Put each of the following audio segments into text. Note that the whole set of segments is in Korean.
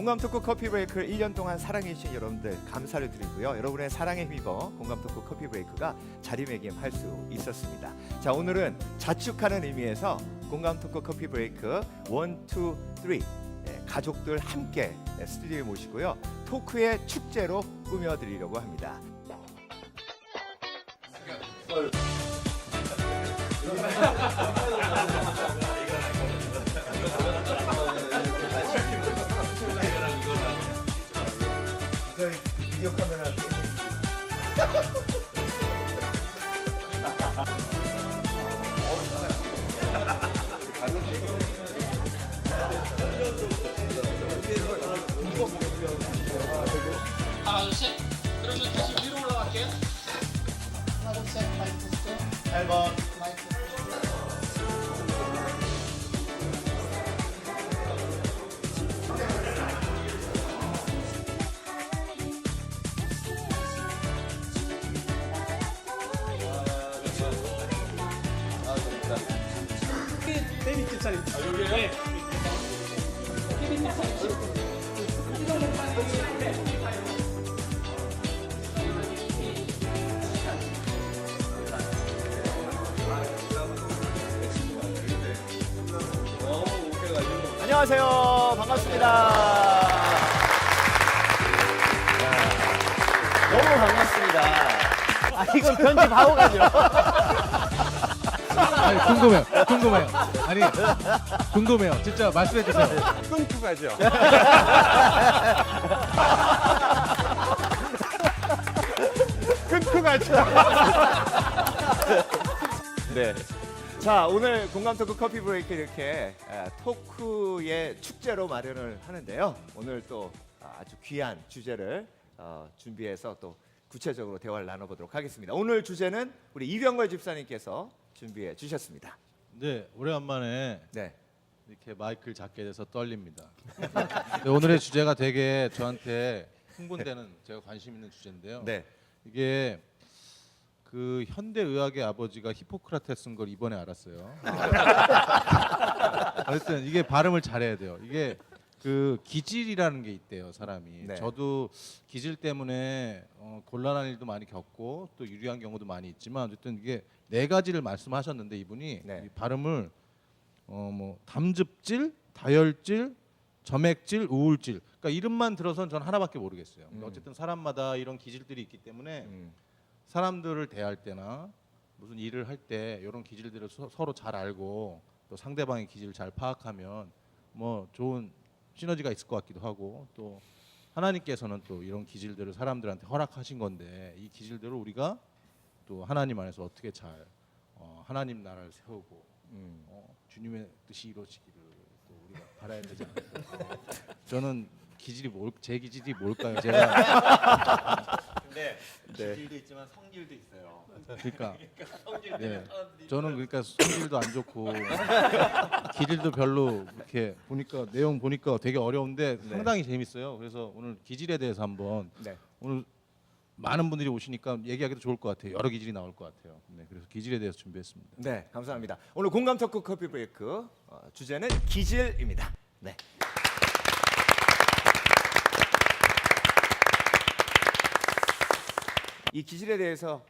공감 토크 커피 브레이크를 1년 동안 사랑해 주신 여러분들 감사를 드리고요. 여러분의 사랑에 힘입어 공감 토크 커피 브레이크가 자리매김할 수 있었습니다. 자, 오늘은 자축하는 의미에서 공감 토크 커피 브레이크 1, 2, 3 가족들 함께 스튜디오에 모시고요. 토크의 축제로 꾸며드리려고 합니다. 비디오 카메라 하나 둘 셋. 그러면 다시 위로 올라갈게요. 하나 둘 셋. 마이크 테스트. 8번 마이크. 데뷔 뒷자리. 여기에요? 네. 안녕하세요. 반갑습니다. 너무 반갑습니다. 아, 이건 편집하고 가죠. 아니, 궁금해요. 아니, 궁금해요. 진짜 말씀해 주세요. 끊고 가죠. 끊고 가죠. 네. 자, 오늘 공감 토크 커피 브레이크 이렇게 토크의 축제로 마련을 하는데요. 오늘 또 아주 귀한 주제를 준비해서 또 구체적으로 대화를 나눠보도록 하겠습니다. 오늘 주제는 우리 이병걸 집사님께서 준비해 주셨습니다. 네, 오래간만에 네. 이렇게 마이크를 잡게 돼서 떨립니다. 네, 오늘의 주제가 되게 저한테 흥분되는 제가 관심 있는 주제인데요. 네. 이게 그 현대 의학의 아버지가 히포크라테스인 걸 이번에 알았어요. 하여튼 이게 발음을 잘해야 돼요. 이게 그 기질이라는 게 있대요, 사람이. 네. 저도 기질 때문에 곤란한 일도 많이 겪고 또 유리한 경우도 많이 있지만 어쨌든 이게 네 가지를 말씀하셨는데 이분이 네. 이 발음을 뭐 담즙질, 다혈질, 점액질, 우울질. 그러니까 이름만 들어선 전 하나밖에 모르겠어요. 근데 어쨌든 사람마다 이런 기질들이 있기 때문에 사람들을 대할 때나 무슨 일을 할 때 이런 기질들을 서로 잘 알고 또 상대방의 기질을 잘 파악하면 뭐 좋은 시너지가 있을 것 같기도 하고 또 하나님께서는 또 이런 기질들을 사람들한테 허락하신 건데 이 기질들을 우리가 또 하나님 안에서 어떻게 잘 하나님 나라를 세우고 주님의 뜻이 이루어지기를 또 우리가 바라야 되지 않을까. 저는 기질이 제 기질이 뭘까요? 제가 근데 네. 기질도 있지만 성질도 있어요. 그러니까 성질들은 네. 사람들이 저는 그러니까 성질도 안 좋고 기질도 별로 이렇게 보니까 내용 보니까 되게 어려운데 네. 상당히 재밌어요. 그래서 오늘 기질에 대해서 한번 네. 오늘 많은 분들이 오시니까 얘기하기도 좋을 것 같아요. 여러 기질이 나올 것 같아요. 네, 그래서 기질에 대해서 준비했습니다. 네, 감사합니다. 오늘 공감 토크 커피 브레이크 주제는 기질입니다. 네. 이 기질에 대해서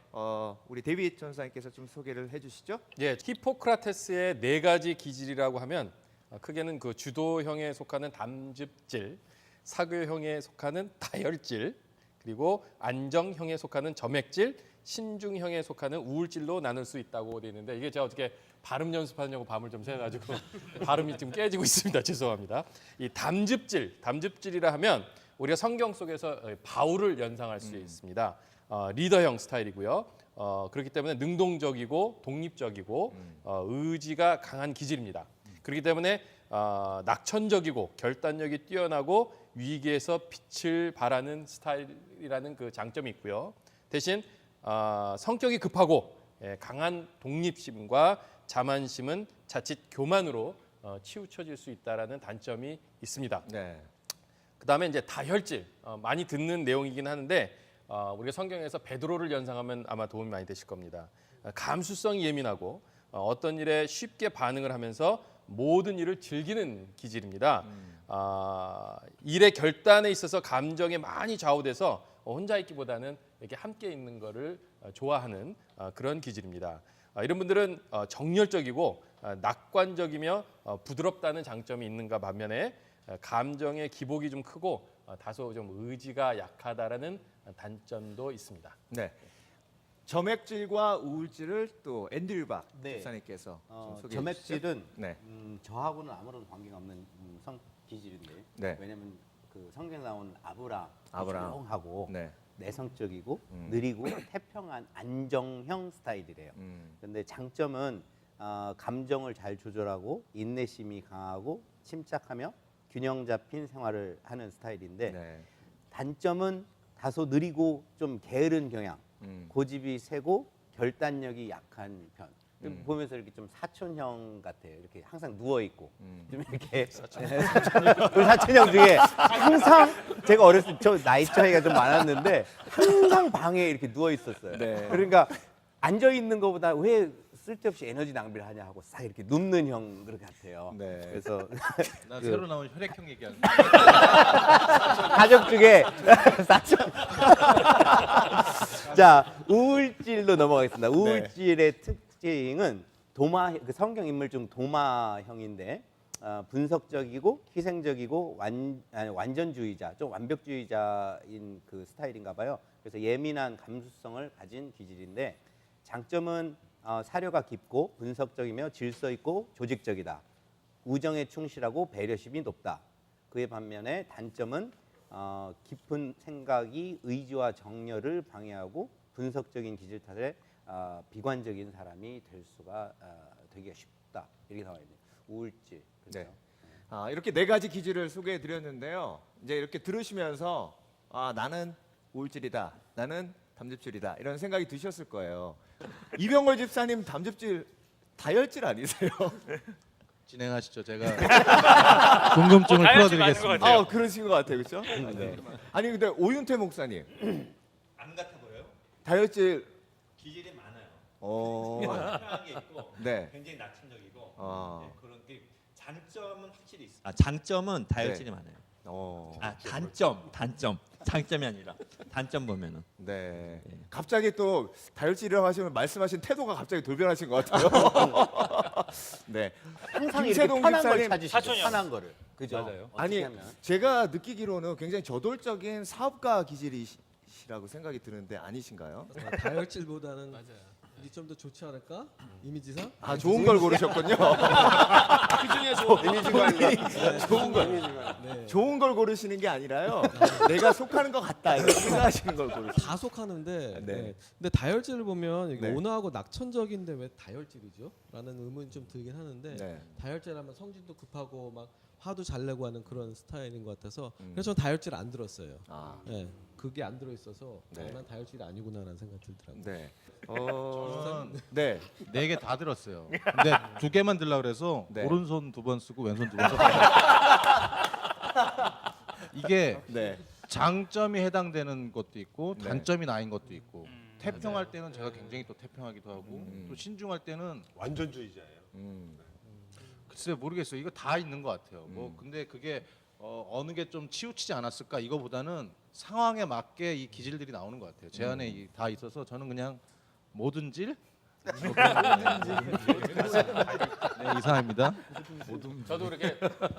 우리 데이빗 전사님께서 좀 소개를 해주시죠. 예, 히포크라테스의 네 가지 기질이라고 하면 크게는 그 주도형에 속하는 담즙질, 사교형에 속하는 다혈질, 그리고 안정형에 속하는 점액질, 신중형에 속하는 우울질로 나눌 수 있다고 되어 있는데 이게 제가 어떻게 발음 연습하려고 밤을 좀 새가지고 발음이 좀 깨지고 있습니다. 죄송합니다. 이 담즙질이라 하면 우리가 성경 속에서 바울을 연상할 수 있습니다. 리더형 스타일이고요. 그렇기 때문에 능동적이고 독립적이고 의지가 강한 기질입니다. 그렇기 때문에 낙천적이고 결단력이 뛰어나고 위기에서 빛을 발하는 스타일이라는 그 장점이 있고요. 대신 성격이 급하고 강한 독립심과 자만심은 자칫 교만으로 치우쳐질 수 있다라는 단점이 있습니다. 네. 그다음에 이제 다혈질 많이 듣는 내용이긴 하는데 우리가 성경에서 베드로를 연상하면 아마 도움이 많이 되실 겁니다. 감수성이 예민하고 어떤 일에 쉽게 반응을 하면서 모든 일을 즐기는 기질입니다. 일의 결단에 있어서 감정에 많이 좌우돼서 혼자 있기보다는 이렇게 함께 있는 거를 좋아하는 그런 기질입니다. 이런 분들은 정열적이고 낙관적이며 부드럽다는 장점이 있는가 반면에 감정의 기복이 좀 크고 다소 좀 의지가 약하다라는 단점도 있습니다. 네. 점액질과 우울질을 또 앤드류 박 네. 집사님께서 좀 소개해 주시죠. 점액질은 네. 저하고는 아무런 관계가 없는 성 기질인데 네. 왜냐면 그 성경 나온 아브라함 조용하고 네. 내성적이고 느리고 태평한 안정형 스타일이래요. 근데 장점은 감정을 잘 조절하고 인내심이 강하고 침착하며 균형 잡힌 생활을 하는 스타일인데 네. 단점은 다소 느리고 좀 게으른 경향, 고집이 세고 결단력이 약한 편. 보면서 이렇게 좀 사촌형 같아요. 이렇게 항상 누워 있고 좀 이렇게 우리 사촌형 중에 항상 제가 어렸을 때 저 나이 차이가 좀 많았는데 항상 방에 이렇게 누워 있었어요. 네. 그러니까 앉아 있는 것보다 왜 쓸데없이 에너지 낭비를 하냐 하고 싹 이렇게 눕는 형 그런 것 같아요. 네. 그래서 나 새로 나온 혈액형 얘기하는 가족 중에 사촌. 자, 우울질로 넘어가겠습니다. 우울질의 특징은 그 성경 인물 중 도마형인데 분석적이고 희생적이고 완전주의자, 좀 완벽주의자인 그 스타일인가 봐요. 그래서 예민한 감수성을 가진 기질인데 장점은 사려가 깊고 분석적이며 질서 있고 조직적이다. 우정에 충실하고 배려심이 높다. 그에 반면에 단점은 깊은 생각이 의지와 정열을 방해하고 분석적인 기질 탓에 비관적인 사람이 될 수가 되기가 쉽다. 이렇게 나와 있네요. 우울질. 그렇죠? 네. 이렇게 네 가지 기질을 소개해 드렸는데요. 이제 이렇게 들으시면서 나는 우울질이다. 나는 담즙질이다. 이런 생각이 드셨을 거예요. 이병걸 집사님 담즙질 다혈질 아니세요? 진행하시죠. 제가 궁금증을 풀어드리겠습니다. 그러신 것 같아요, 그렇죠? 네. 아니 근데 오윤태 목사님 안 같아 보여요? 다혈질 기질이 많아요. 어, 편한 게 있고 네. 굉장히 낙천적이고 어. 네, 그런 게 장점은 확실히 있어요. 장점은 다혈질이 많아요. 어, 단점. 장점이 아니라 단점 보면은 네. 갑자기 또 다혈질이라고 하시면 말씀하신 태도가 갑자기 돌변하신 것 같아요. 네. 항상 이렇게 김세동 편한 걸 집사님, 찾으시죠. 편한 거를. 그죠? 맞아요. 아니 어떻게 하면. 제가 느끼기로는 굉장히 저돌적인 사업가 기질이시라고 생각이 드는데 아니신가요? 다혈질보다는 이게 좀 더 좋지 않을까? 이미지상? 좋은 걸 고르셨군요. 이미지 관리. 좋은 걸. 네. 좋은 걸 고르시는 게 아니라요. 내가 속하는 것 같다 이렇게 생각하시는 걸 고르시는. 다 속하는데 네. 네. 근데 다혈질을 보면 이게 네. 온화하고 낙천적인데 왜 다혈질이죠? 라는 의문이 좀 들긴 하는데 네. 다혈질하면 성질도 급하고 막 화도 잘 내고 하는 그런 스타일인 것 같아서 그래서 저는 다혈질 안 들었어요. 네. 그게 안 들어있어서 네. 난 다혈질이 아니구나라는 생각 들더라고요. 네. 네. 네 개 다 들었어요. 근데 두 개만 들라 그래서 네. 오른손 두 번 쓰고 왼손 두 번 썼어요. 이게 네. 장점이 해당되는 것도 있고 네. 단점이 나인 것도 있고 태평할 때는 제가 굉장히 또 태평하기도 하고 또 신중할 때는 완전주의자예요. 글쎄 모르겠어요. 이거 다 있는 것 같아요. 뭐 근데 그게 어느 게 좀 치우치지 않았을까 이거보다는 상황에 맞게 이 기질들이 나오는 것 같아요. 제 안에 다 있어서 저는 그냥 모든 질 네, 이상입니다. 저도 그렇게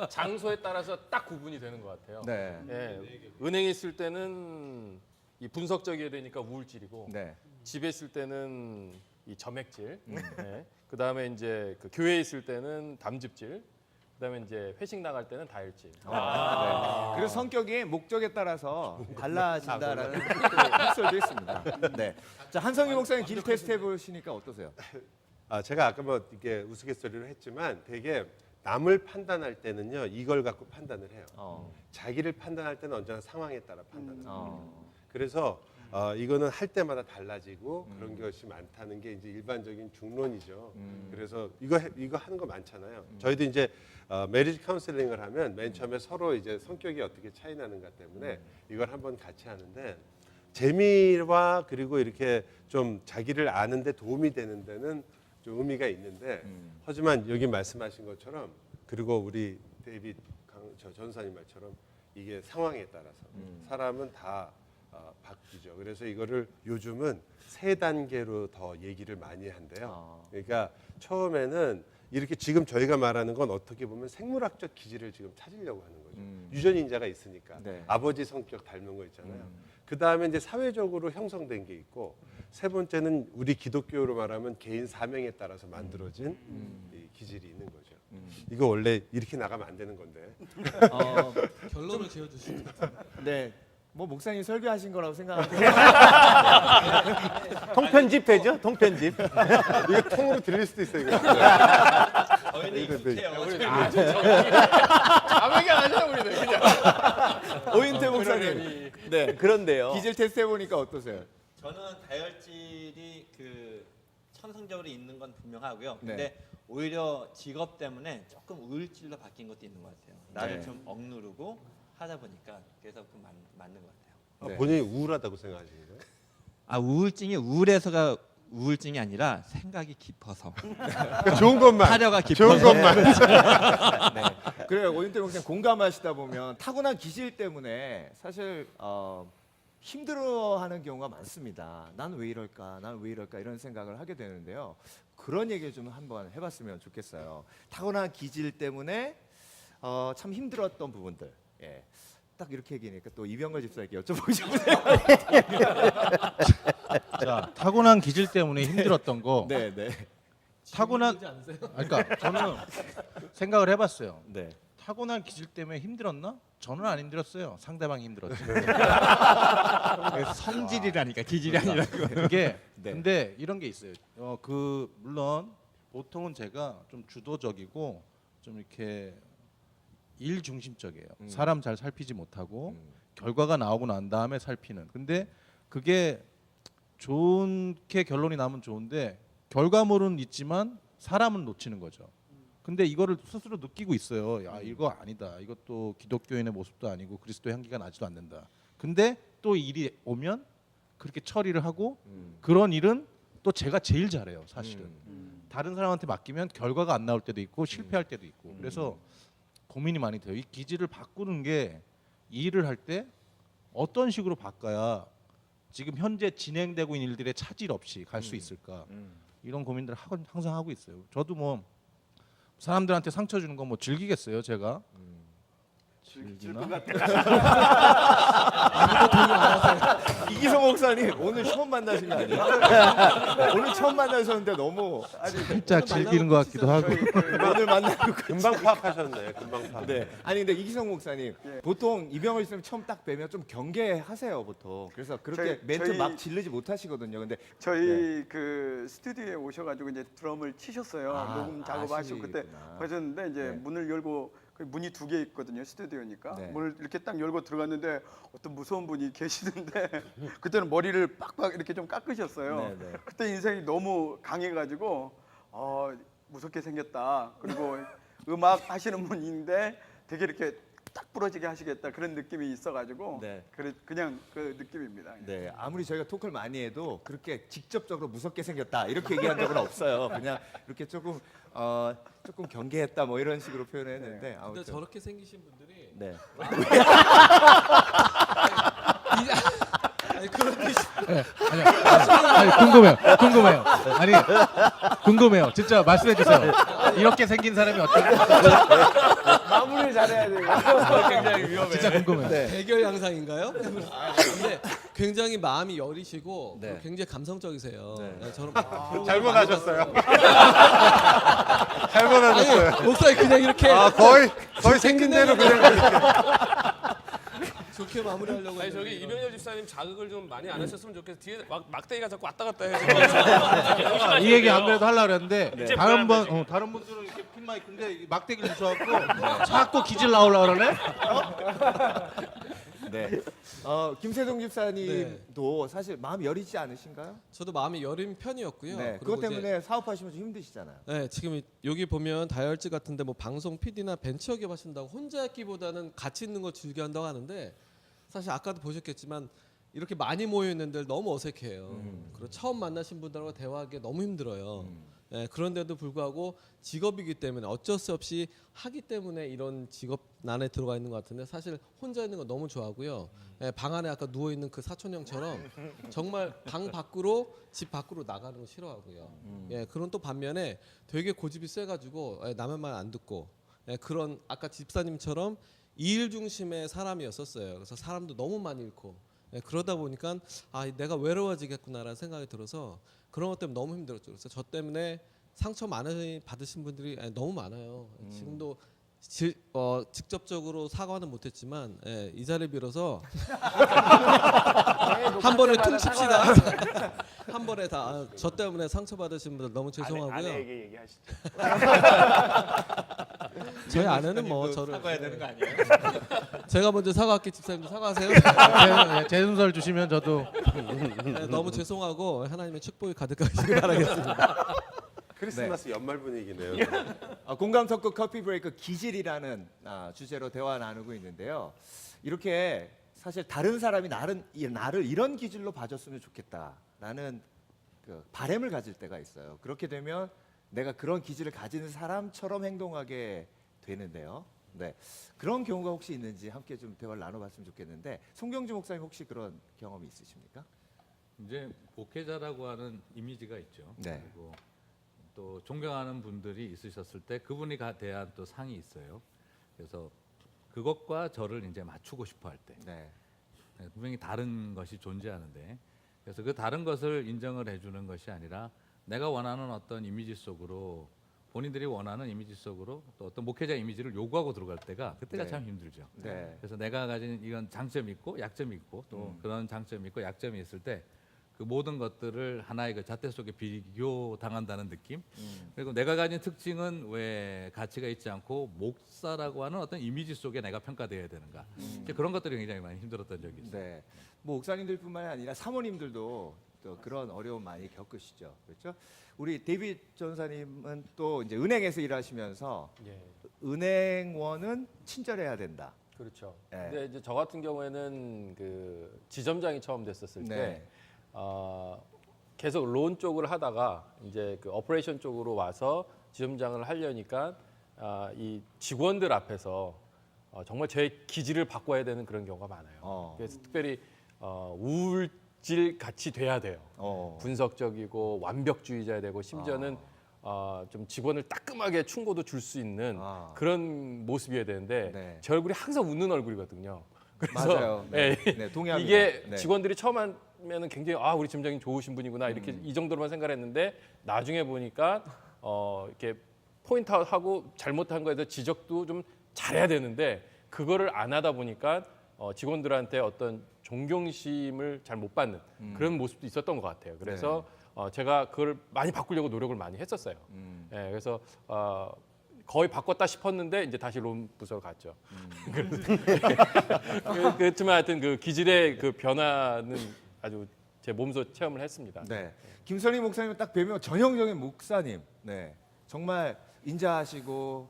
장소에 따라서 딱 구분이 되는 것 같아요. 네. 예, 은행에 있을 때는 이 분석적이어야 되니까 우울질이고 네. 집에 있을 때는 이 점액질, 예, 그 다음에 이제 그 교회에 있을 때는 담즙질, 그 다음에 이제 회식 나갈 때는 다혈질. 네. 그래서 성격이 목적에 따라서 달라진다라는 학설도 있습니다. 네. 자 한성희 목사님 길 테스트 해보시니까 어떠세요? 제가 아까 뭐 이게 우스갯소리로 했지만 되게 남을 판단할 때는요 이걸 갖고 판단을 해요. 자기를 판단할 때는 언제나 상황에 따라 판단을 해요. 그래서 이거는 할 때마다 달라지고 그런 것이 많다는 게 이제 일반적인 중론이죠. 그래서 이거 하는 거 많잖아요. 저희도 이제 메리지 카운셀링을 하면 맨 처음에 서로 이제 성격이 어떻게 차이 나는가 때문에 이걸 한번 같이 하는데 재미와 그리고 이렇게 좀 자기를 아는데 도움이 되는 데는 좀 의미가 있는데 하지만 여기 말씀하신 것처럼 그리고 우리 데이빗 전사님 말처럼 이게 상황에 따라서 사람은 다 바뀌죠. 그래서 이거를 요즘은 3단계로 더 얘기를 많이 한대요. 그러니까 처음에는 이렇게 지금 저희가 말하는 건 어떻게 보면 생물학적 기질을 지금 찾으려고 하는 거죠. 유전인자가 있으니까 네. 아버지 성격 닮은 거 있잖아요. 그 다음에 이제 사회적으로 형성된 게 있고 세 번째는 우리 기독교로 말하면 개인 사명에 따라서 만들어진 이 기질이 있는 거죠. 이거 원래 이렇게 나가면 안 되는 건데. 결론을 지어주시는 것 같아요. 네. 뭐 목사님 설교하신 거라고 생각하는데 통편집 되죠? 통편집. 이거 통으로 들릴 수도 있어요. 이거. 자백이 아니야 우리는 그냥. 오인태 목사님. 네. 그런데요. 기질 테스트 해보니까 어떠세요? 저는 다혈질이 그 천성적으로 있는 건 분명하고요. 네. 근데 오히려 직업 때문에 조금 우울질로 바뀐 것도 있는 것 같아요. 나를 네. 좀 억누르고 하다 보니까 그래서 그 맞는 것 같아요. 네. 본인이 우울하다고 생각하시는 거예요? 아 우울증이 우울해서가 우울증이 아니라 생각이 깊어서 좋은 것만. 사려가 깊어서 좋은 것만. 네. 그래요. 오인태 목사님 공감하시다 보면 타고난 기질 때문에 사실 힘들어하는 경우가 많습니다. 난 왜 이럴까? 난 왜 이럴까? 이런 생각을 하게 되는데요. 그런 얘기 좀 한번 해봤으면 좋겠어요. 타고난 기질 때문에 참 힘들었던 부분들. 예. 딱 이렇게 얘기하니까 또 이병걸 집사에게 여쭤보고 싶으세요. 자, 타고난 기질 때문에 힘들었던 거. 네, 네, 타고난 힘들지 않으세요? 그러니까 저는 생각을 해봤어요. 네. 타고난 기질 때문에 힘들었나? 저는 안 힘들었어요. 상대방이 힘들었죠. 성질이라니까 기질이 아니라 이게 네. 근데 이런 게 있어요. 물론 보통은 제가 좀 주도적이고 좀 이렇게 일 중심적이에요. 사람 잘 살피지 못하고 결과가 나오고 난 다음에 살피는. 근데 그게 좋게 결론이 나면 좋은데 결과물은 있지만 사람은 놓치는 거죠. 근데 이거를 스스로 느끼고 있어요. 야 이거 아니다. 이것도 기독교인의 모습도 아니고 그리스도의 향기가 나지도 않는다. 근데 또 일이 오면 그렇게 처리를 하고 그런 일은 또 제가 제일 잘해요. 사실은 다른 사람한테 맡기면 결과가 안 나올 때도 있고 실패할 때도 있고. 그래서 고민이 많이 돼요. 이 기질을 바꾸는 게 이 일을 할 때 어떤 식으로 바꿔야 지금 현재 진행되고 있는 일들에 차질 없이 갈 수 있을까? 이런 고민들을 항상 하고 있어요. 저도 뭐 사람들한테 상처 주는 거 뭐 즐기겠어요, 제가? 즐기나? 이기성 목사님 오늘 처음 만나신 거 아니에요? 오늘 처음 만나셨는데 너무 살짝 즐기는 것 같기도 하고. 오늘 만나고 금방 파악하셨네. 금방 파악. 네. 아니 근데 이기성 목사님 보통 이병헌 씨는 처음 딱 뵈면 좀 경계하세요 보통. 그래서 그렇게 멘트 막 지르지 못하시거든요. 근데 저희 그 스튜디오에 오셔가지고 이제 드럼을 치셨어요. 녹음 작업하시고 그때 아시구나. 하셨는데 이제 네. 문을 열고 그 문이 2개 있거든요. 스튜디오니까 네. 문을 이렇게 딱 열고 들어갔는데 어떤 무서운 분이 계시는데 그때는 머리를 빡빡 이렇게 좀 깎으셨어요. 네, 네. 그때 인생이 너무 강해가지고 무섭게 생겼다. 그리고 음악 하시는 분인데 되게 이렇게 딱 부러지게 하시겠다 그런 느낌이 있어가지고 네. 그냥 그 느낌입니다. 네, 아무리 저희가 토크를 많이 해도 그렇게 직접적으로 무섭게 생겼다 이렇게 얘기한 적은 없어요. 그냥 이렇게 조금 경계했다 뭐 이런 식으로 표현했는데 근데 아무튼 저렇게 생기신 분들이 네. 아니 그런 뜻이 아니 궁금해요. 아니 궁금해요. 진짜 말씀해 주세요. 이렇게 생긴 사람이 어떤? 마무리를 잘해야 돼요. 굉장히 위험해. 진짜 궁금해요. 네. 대결 양상인가요? 근데 굉장히 마음이 여리시고 네. 굉장히 감성적이세요. 네. 네, 저는 잘못하셨어요. 잘못하셨어요. 아니, 목사님 그냥 이렇게 거의 생긴 대로 그냥 좋게 마무리하려고 아니 했는데 저기 이런- 이병렬 집사님 자극을 좀 많이 안 하셨으면 좋겠어. 뒤에 막대기가 자꾸 왔다 갔다 해서 이 얘기 안 그래도 하려고 그랬는데 이제 다른 뭐야, 분 다른 분들은 이렇게 핀 마이크인데 이 막대기를 주셔갖고 자꾸 기질 나오려고 그러네. 네. 김세동 집사님도 사실 마음 여리지 않으신가요? 저도 마음이 여린 편이었고요. 네. 그리고 그것 이제 때문에 사업하시면 좀 힘드시잖아요. 네, 지금 여기 보면 다혈질 같은데 뭐 방송 PD나 벤처기업 하신다고 혼자 있기보다는 같이 있는 거 즐겨한다고 하는데 사실 아까도 보셨겠지만 이렇게 많이 모여 있는데 너무 어색해요. 그리고 처음 만나신 분들하고 대화하기 너무 힘들어요. 그런데도 불구하고 직업이기 때문에 어쩔 수 없이 하기 때문에 이런 직업난에 들어가 있는 것 같은데 사실 혼자 있는 거 너무 좋아하고요. 방 안에 아까 누워 있는 그 사촌형처럼 정말 방 밖으로 집 밖으로 나가는 거 싫어하고요. 그런 또 반면에 되게 고집이 세가지고 남의 말 안 듣고 그런 아까 집사님처럼 일 중심의 사람이었었어요. 그래서 사람도 너무 많이 잃고 그러다 보니까 아 내가 외로워지겠구나라는 생각이 들어서 그런 것 때문에 너무 힘들었죠. 그래서 저 때문에 상처 많이 받으신 분들이 너무 많아요. 지금도 직접적으로 사과는 못했지만 이 자리 빌어서 한 번에 퉁칩시다. 한 번에 다 저 때문에 상처 받으신 분들 너무 죄송하고요. 아내에게 얘기하시죠. 저희 아내는 뭐 저를 사과해야 되는 거 아니에요? 제가 먼저 사과할게 집사님도 사과하세요. 제 순서를 주시면 저도 너무 죄송하고 하나님의 축복이 가득하시길 바라겠습니다. 크리스마스 연말 분위기네요. 공감 토크 커피 브레이크 기질이라는 주제로 대화 나누고 있는데요. 이렇게 사실 다른 사람이 나를 이런 기질로 봐줬으면 좋겠다라는 그 바람을 가질 때가 있어요. 그렇게 되면 내가 그런 기질을 가진 사람처럼 행동하게 되는데요. 네, 그런 경우가 혹시 있는지 함께 좀 대화를 나눠봤으면 좋겠는데 송경주 목사님 혹시 그런 경험이 있으십니까? 이제 목회자라고 하는 이미지가 있죠. 네. 그리고 또 존경하는 분들이 있으셨을 때 그분이 대한 또 상이 있어요. 그래서 그것과 저를 이제 맞추고 싶어 할 때, 네. 분명히 다른 것이 존재하는데, 그래서 그 다른 것을 인정을 해주는 것이 아니라 내가 원하는 어떤 이미지 속으로, 본인들이 원하는 이미지 속으로 또 어떤 목회자 이미지를 요구하고 들어갈 때가 그때가 네. 참 힘들죠. 네. 그래서 내가 가진 이건 장점이 있고 약점이 있고 또 그런 장점이 있고 약점이 있을 때 그 모든 것들을 하나의 그 잣대 속에 비교 당한다는 느낌. 그리고 내가 가진 특징은 왜 가치가 있지 않고 목사라고 하는 어떤 이미지 속에 내가 평가되어야 되는가. 이제 그런 것들이 굉장히 많이 힘들었던 적이 있어요. 네. 뭐 목사님들뿐만 아니라 사모님들도 또 그런 어려움 많이 겪으시죠. 그렇죠? 우리 데이빗 전사님은 또 이제 은행에서 일하시면서 은행원은 친절해야 된다. 그렇죠. 네. 근데 이제 저 같은 경우에는 그 지점장이 처음 됐었을 때 네. 계속 론 쪽을 하다가 이제 그 오퍼레이션 쪽으로 와서 지점장을 하려니까 이 직원들 앞에서 정말 제 기질을 바꿔야 되는 그런 경우가 많아요. 그래서 특별히 우울질 같이 돼야 돼요. 분석적이고 완벽주의자 되고 심지어는 좀 직원을 따끔하게 충고도 줄 수 있는 그런 모습이어야 되는데 네. 제 얼굴이 항상 웃는 얼굴이거든요. 그래서 맞아요. 네. 네, 동의합니다. 이게 네. 직원들이 처음 하면은 굉장히 우리 팀장님 좋으신 분이구나 이렇게 이 정도로만 생각했는데 나중에 보니까 이렇게 포인트아웃하고 잘못한 거에 대해서 지적도 좀 잘해야 되는데 그거를 안 하다 보니까 직원들한테 어떤 존경심을 잘 못 받는 그런 모습도 있었던 것 같아요. 그래서 제가 그걸 많이 바꾸려고 노력을 많이 했었어요. 그래서 거의 바꿨다 싶었는데 이제 다시 론 부서로 갔죠. 그렇지만 하여튼 그 기질의 그 변화는 아주 제 몸소 체험을 했습니다. 네. 김선희 목사님은 딱 뵈면 전형적인 목사님. 네. 정말 인자하시고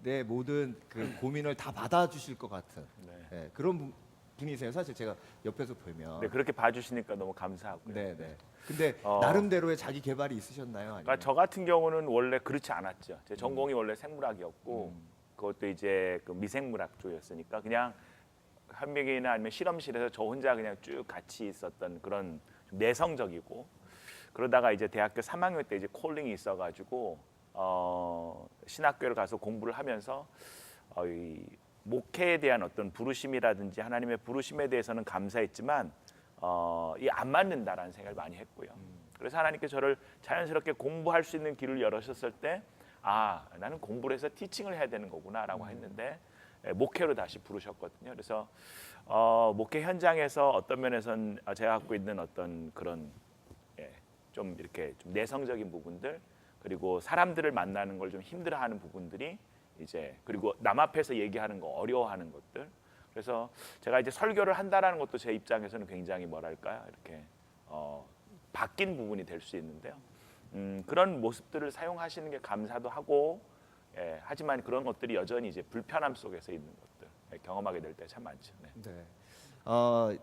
내 모든 그 고민을 다 받아주실 것 같은 네, 그런 분이세요. 사실 제가 옆에서 보면. 네, 그렇게 봐주시니까 너무 감사하고요. 네, 네. 근데 나름대로의 자기 개발이 있으셨나요? 아니면? 그러니까 저 같은 경우는 원래 그렇지 않았죠. 제 전공이 원래 생물학이었고 그것도 이제 그 미생물학 쪽이었으니까 그냥 한명이나 아니면 실험실에서 저 혼자 그냥 쭉 같이 있었던 그런 좀 내성적이고 그러다가 이제 대학교 3학년 때 이제 콜링이 있어가지고 신학교를 가서 공부를 하면서 이 목회에 대한 어떤 부르심이라든지 하나님의 부르심에 대해서는 감사했지만 이 안 맞는다라는 생각을 많이 했고요. 그래서 하나님께 저를 자연스럽게 공부할 수 있는 길을 열으셨을 때 나는 공부를 해서 티칭을 해야 되는 거구나라고 했는데 목회로 다시 부르셨거든요. 그래서 목회 현장에서 어떤 면에서는 제가 갖고 있는 어떤 그런 좀 이렇게 좀 내성적인 부분들 그리고 사람들을 만나는 걸 좀 힘들어하는 부분들이 이제 그리고 남 앞에서 얘기하는 거 어려워하는 것들 그래서 제가 이제 설교를 한다라는 것도 제 입장에서는 굉장히 뭐랄까요 이렇게 바뀐 부분이 될 수 있는데요. 그런 모습들을 사용하시는 게 감사도 하고 하지만 그런 것들이 여전히 이제 불편함 속에서 있는 것들 경험하게 될 때 참 많죠. 네. 네.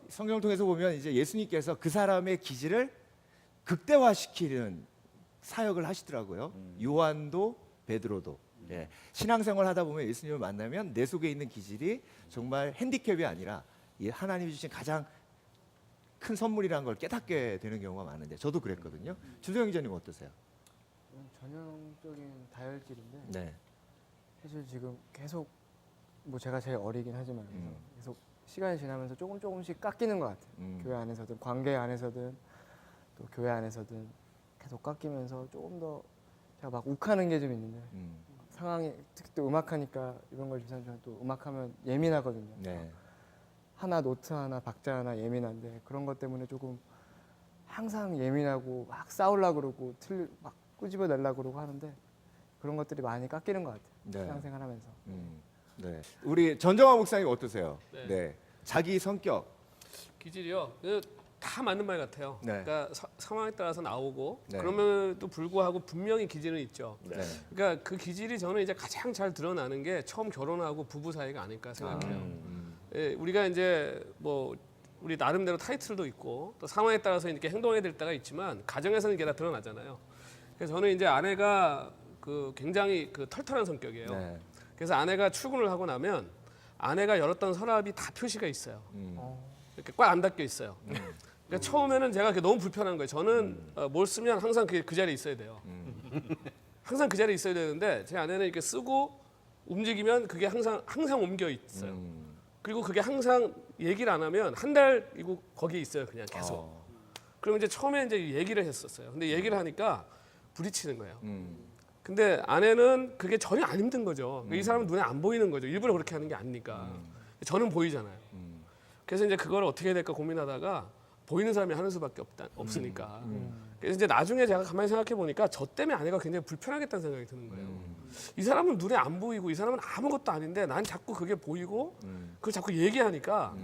성경을 통해서 보면 이제 예수님께서 그 사람의 기질을 극대화시키는 사역을 하시더라고요. 요한도 베드로도. 예. 신앙생활 하다 보면 예수님을 만나면 내 속에 있는 기질이 정말 핸디캡이 아니라 이 하나님이 주신 가장 큰 선물이라는 걸 깨닫게 되는 경우가 많은데 저도 그랬거든요. 주소영 기자님 어떠세요? 전형적인 다혈질인데 네. 사실 지금 계속 뭐 제가 제일 어리긴 하지만 계속 시간이 지나면서 조금씩 깎이는 것 같아요. 교회 안에서든 관계 안에서든 또 교회 안에서든 계속 깎이면서 조금 더 제가 막 욱하는 게 좀 있는데 상황이 특히 또 음악하니까 이런 걸 주사님 저는 또 음악하면 예민하거든요. 네. 하나 노트 하나 박자 하나 예민한데 그런 것 때문에 조금 항상 예민하고 막 싸우려고 그러고 막 꾸집어 내려고 그러고 하는데 그런 것들이 많이 깎이는 것 같아요. 네. 신앙생활 하면서. 네. 우리 전정화 목사님 어떠세요? 네. 네. 자기 성격. 기질이요. 다 맞는 말 같아요. 네. 그러니까 상황에 따라서 나오고 네. 그럼에도 불구하고 분명히 기질은 있죠. 네. 그러니까 그 기질이 저는 이제 가장 잘 드러나는 게 처음 결혼하고 부부 사이가 아닐까 생각해요. 예, 우리가 이제 뭐 우리 나름대로 타이틀도 있고 또 상황에 따라서 이렇게 행동해야 될 때가 있지만 가정에서는 이게 다 드러나잖아요. 그래서 저는 이제 아내가 그 굉장히 그 털털한 성격이에요. 네. 그래서 아내가 출근을 하고 나면 아내가 열었던 서랍이 다 표시가 있어요. 이렇게 꽉 안 닫혀 있어요. 그러니까 처음에는 제가 그게 너무 불편한 거예요. 저는 뭘 쓰면 항상 그게 그 자리에 있어야 돼요. 항상 그 자리에 있어야 되는데 제 아내는 이렇게 쓰고 움직이면 그게 항상 옮겨 있어요. 그리고 그게 항상 얘기를 안 하면 한 달이고 거기에 있어요. 그냥 계속. 그럼 이제 처음에 이제 얘기를 했었어요. 근데 얘기를 하니까 부딪히는 거예요. 근데 아내는 그게 전혀 안 힘든 거죠. 이 사람은 눈에 안 보이는 거죠. 일부러 그렇게 하는 게 아니니까. 저는 보이잖아요. 그래서 이제 그걸 어떻게 해야 될까 고민하다가 보이는 사람이 하는 수밖에 없으니까. 그래서 이제 나중에 제가 가만히 생각해 보니까 저 때문에 아내가 굉장히 불편하겠다는 생각이 드는 거예요. 이 사람은 눈에 안 보이고 이 사람은 아무것도 아닌데 난 자꾸 그게 보이고 그걸 자꾸 얘기하니까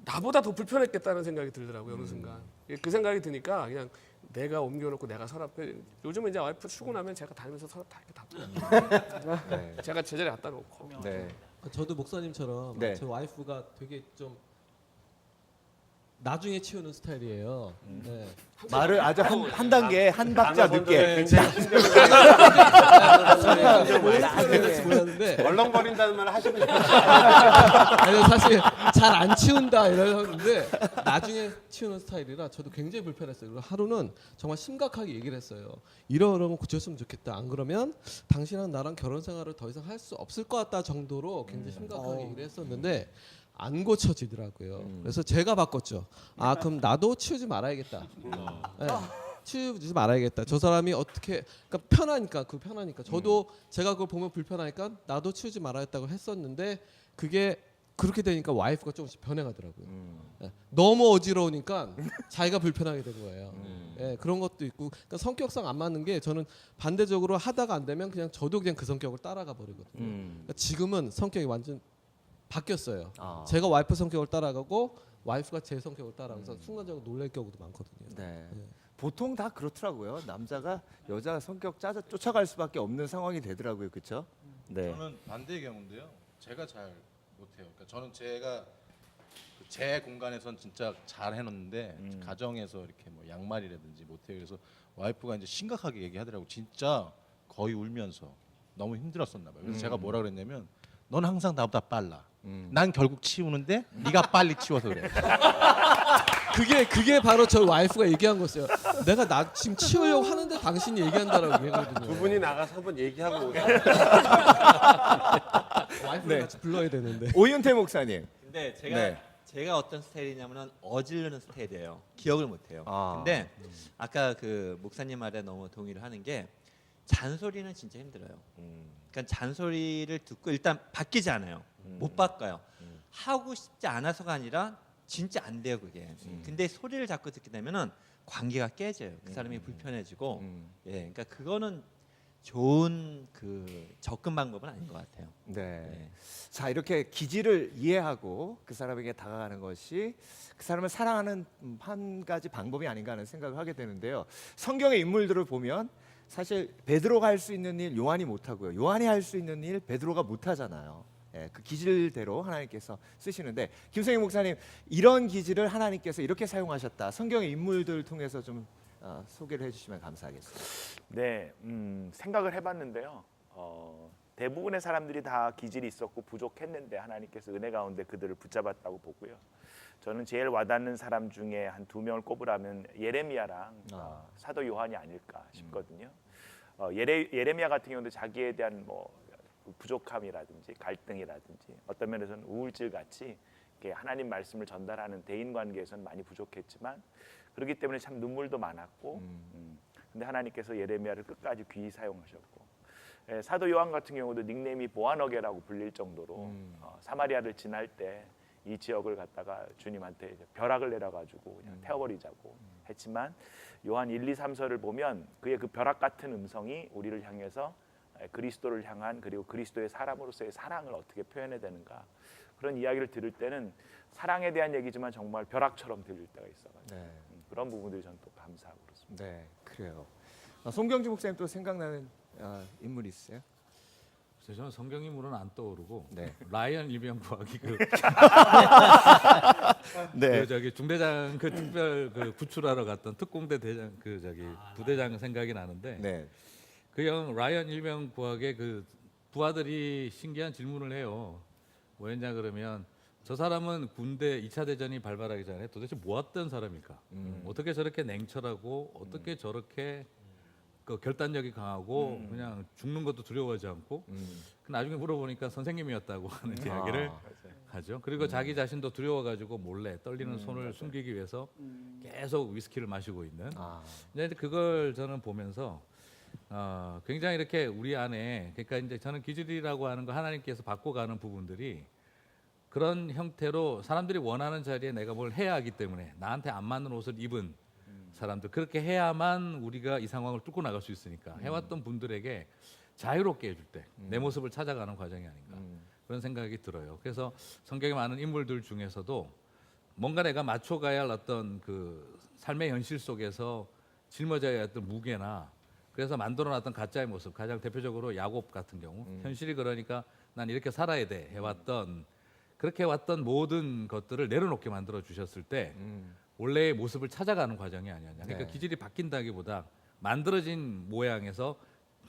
나보다 더 불편했겠다는 생각이 들더라고요. 어느 순간. 그 생각이 드니까 그냥 내가 옮겨놓고 내가 서랍에 요즘은 이제 와이프 출근하면 제가 다니면서 서랍 다 이렇게 다 네. 제가 제자리에 갖다 놓고. 네. 저도 목사님처럼 네. 제 와이프가 되게 좀 나중에 치우는 스타일이에요. 네. 말을 아주 한 단계 한 박자 늦게. 몰랐는데 얼렁거린다는 말 하시고 싶어요. 아니요, 사실 잘 안 치운다 이러는데 나중에 치우는 스타일이라 저도 굉장히 불편했어요. 그리고 하루는 정말 심각하게 얘기를 했어요. 이러면 고쳤으면 좋겠다. 안 그러면 당신은 나랑 결혼 생활을 더 이상 할 수 없을 것 같다 정도로 굉장히 심각하게 얘기를 했었는데 안 고쳐지더라고요. 그래서 제가 바꿨죠. 아 그럼 나도 치우지 말아야겠다. 네. 치우지 말아야겠다. 저 사람이 어떻게 그러니까 편하니까 저도 제가 그걸 보면 불편하니까 나도 치우지 말아야겠다고 했었는데 그게 그렇게 되니까 와이프가 조금씩 변해가더라고요. 네. 너무 어지러우니까 자기가 불편하게 된 거예요. 네, 그런 것도 있고 그러니까 성격상 안 맞는 게 저는 반대적으로 하다가 안 되면 그냥 저도 그냥 그 성격을 따라가 버리거든요. 그러니까 지금은 성격이 완전 바뀌었어요. 제가 와이프 성격을 따라가고 와이프가 제 성격을 따라가서 순간적으로 놀랄 경우도 많거든요. 네. 보통 다 그렇더라고요. 남자가 여자 성격 쫓아갈 수밖에 없는 상황이 되더라고요. 그렇죠? 네. 저는 반대의 경우인데요. 제가 잘 못해요. 그러니까 저는 제가 제 공간에선 진짜 잘 해놓는데 가정에서 이렇게 뭐 양말이라든지 못해요. 그래서 와이프가 이제 심각하게 얘기하더라고. 진짜 거의 울면서 너무 힘들었었나 봐요. 그래서 제가 뭐라 그랬냐면 넌 항상 나보다 빨라. 난 결국 치우는데 네가 빨리 치워서 그래. 그게 바로 저 와이프가 얘기한 거였어요. 내가 나 지금 치우려고 하는데 당신이 얘기한다라고 얘기하거든요. 두 분이 나가서 한번 얘기하고 오세요. 와이프를 같이 불러야 되는데. 오윤태 목사님. 근데 제가 네. 제가 어떤 스타일이냐면은 어지르는 스타일이에요. 기억을 못 해요. 근데 아까 그 목사님 말에 너무 동의를 하는 게 잔소리는 진짜 힘들어요. 그러니까 잔소리를 듣고 일단 바뀌지 않아요. 못 바꿔요. 하고 싶지 않아서가 아니라 진짜 안 돼요 그게. 근데 소리를 자꾸 듣게 되면은 관계가 깨져요. 그 사람이 불편해지고. 예, 그러니까 그거는 좋은 그 접근 방법은 아닌 것 같아요. 네. 자, 이렇게 기질을 이해하고 그 사람에게 다가가는 것이 그 사람을 사랑하는 한 가지 방법이 아닌가 하는 생각을 하게 되는데요. 성경의 인물들을 보면 사실 베드로가 할 수 있는 일 요한이 못 하고요. 요한이 할 수 있는 일 베드로가 못 하잖아요. 예, 그 기질대로 하나님께서 쓰시는데 김성희 목사님 이런 기질을 하나님께서 이렇게 사용하셨다. 성경의 인물들 통해서 좀 소개를 해주시면 감사하겠습니다. 네, 생각을 해봤는데요. 대부분의 사람들이 다 기질이 있었고 부족했는데 하나님께서 은혜 가운데 그들을 붙잡았다고 보고요. 저는 제일 와닿는 사람 중에 한 2명을 꼽으라면 예레미야랑 사도 요한이 아닐까 싶거든요. 예레미야 같은 경우도 자기에 대한 뭐 부족함이라든지 갈등이라든지 어떤 면에서는 우울질 같이 하나님 말씀을 전달하는 대인 관계에서는 많이 부족했지만 그렇기 때문에 참 눈물도 많았고 근데 하나님께서 예레미야를 끝까지 귀히 사용하셨고 사도 요한 같은 경우도 닉네임이 보아너게라고 불릴 정도로 사마리아를 지날 때 이 지역을 갖다가 주님한테 이제 벼락을 내려가지고 그냥 태워버리자고 했지만 요한 1, 2, 3서를 보면 그의 그 벼락 같은 음성이 우리를 향해서 그리스도를 향한 그리고 그리스도의 사람으로서의 사랑을 어떻게 표현해야 되는가 그런 이야기를 들을 때는 사랑에 대한 얘기지만 정말 벼락처럼 들릴 때가 있어가지고 그런 부분들이 저는 또 감사하고 그렇습니다. 네, 그래요. 송경주 목사님 또 생각나는 인물 있으세요? 저는 성경 인물은 안 떠오르고 네. 라이언 일병 구하기 그, 네. 그 저기 중대장 그 특별 그 구출하러 갔던 특공대 대장 그 저기 부대장 생각이 나는데 네. 그 형 라이언 일병 구하게 그 부하들이 신기한 질문을 해요. 뭐였냐 그러면 저 사람은 군대 2차 대전이 발발하기 전에 도대체 뭐 했던 사람일까? 어떻게 저렇게 냉철하고 어떻게 저렇게 그 결단력이 강하고 그냥 죽는 것도 두려워하지 않고 나중에 물어보니까 선생님이었다고 하는 이야기를 하죠. 그리고 자기 자신도 두려워가지고 몰래 떨리는 손을 숨기기 위해서 계속 위스키를 마시고 있는. 근데 그걸 저는 보면서 굉장히 이렇게 우리 안에 그러니까 이제 저는 기질이라고 하는 거 하나님께서 바꿔가는 부분들이 그런 형태로 사람들이 원하는 자리에 내가 뭘 해야 하기 때문에 나한테 안 맞는 옷을 입은 사람들 그렇게 해야만 우리가 이 상황을 뚫고 나갈 수 있으니까 해왔던 분들에게 자유롭게 해줄 때 내 모습을 찾아가는 과정이 아닌가 그런 생각이 들어요. 그래서 성경에 많은 인물들 중에서도 뭔가 내가 맞춰가야 할 어떤 그 삶의 현실 속에서 짊어져야 했던 무게나 그래서 만들어놨던 가짜의 모습 가장 대표적으로 야곱 같은 경우 현실이 그러니까 난 이렇게 살아야 돼 해왔던 그렇게 해왔던 모든 것들을 내려놓게 만들어 주셨을 때 원래의 모습을 찾아가는 과정이 아니었냐. 그러니까 네. 기질이 바뀐다기보다 만들어진 모양에서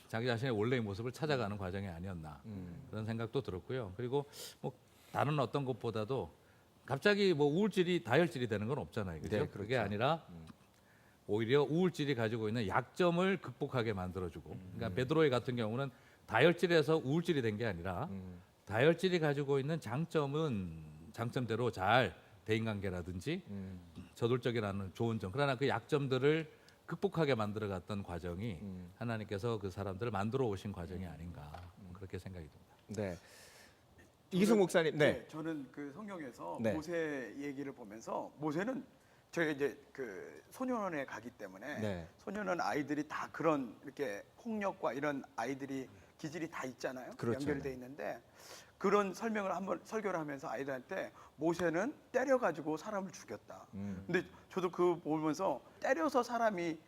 자기 자신의 원래의 모습을 찾아가는 과정이 아니었나 그런 생각도 들었고요. 그리고 뭐 다른 어떤 것보다도 갑자기 뭐 우울질이 다혈질이 되는 건 없잖아요. 그죠? 네, 그렇죠. 그게 아니라 오히려 우울질이 가지고 있는 약점을 극복하게 만들어주고 그러니까 베드로의 같은 경우는 다혈질에서 우울질이 된 게 아니라 다혈질이 가지고 있는 장점은 장점대로 잘 대인관계라든지 저돌적이라는 좋은 점 그러나 그 약점들을 극복하게 만들어갔던 과정이 하나님께서 그 사람들을 만들어 오신 과정이 아닌가 그렇게 생각이 듭니다. 네. 이승 목사님. 네. 저는 그 성경에서 네. 모세 얘기를 보면서 모세는 저희 이제 그 소년원에 가기 때문에 네. 소년원 아이들이 다 그런 이렇게 폭력과 이런 아이들이 기질이 다 있잖아요. 그렇죠. 연결돼 있는데 그런 설명을 한번 설교를 하면서 아이들한테 모세는 때려가지고 사람을 죽였다. 근데 저도 그 보면서 때려서 사람이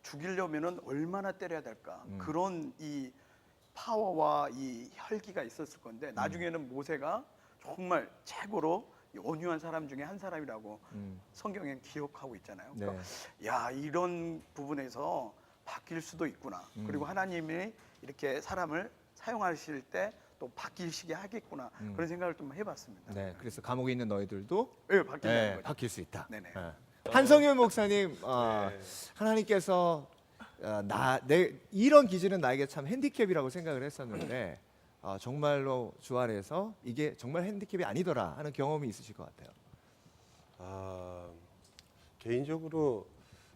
죽이려면은 얼마나 때려야 될까 그런 이 파워와 이 혈기가 있었을 건데 나중에는 모세가 정말 최고로 온유한 사람 중에 한 사람이라고 성경에 기록하고 있잖아요. 그러니까 야 이런 부분에서 바뀔 수도 있구나. 그리고 하나님이 이렇게 사람을 사용하실 때 또 바뀌시게 하겠구나 그런 생각을 좀 해봤습니다. 네. 그래서 감옥에 있는 너희들도 네, 바뀐다는 거죠. 바뀔 수 있다. 네네. 한성윤 목사님, 네. 하나님께서 이런 기질은 나에게 참 핸디캡이라고 생각을 했었는데 정말로 주 안에서 이게 정말 핸디캡이 아니더라 하는 경험이 있으실 것 같아요. 개인적으로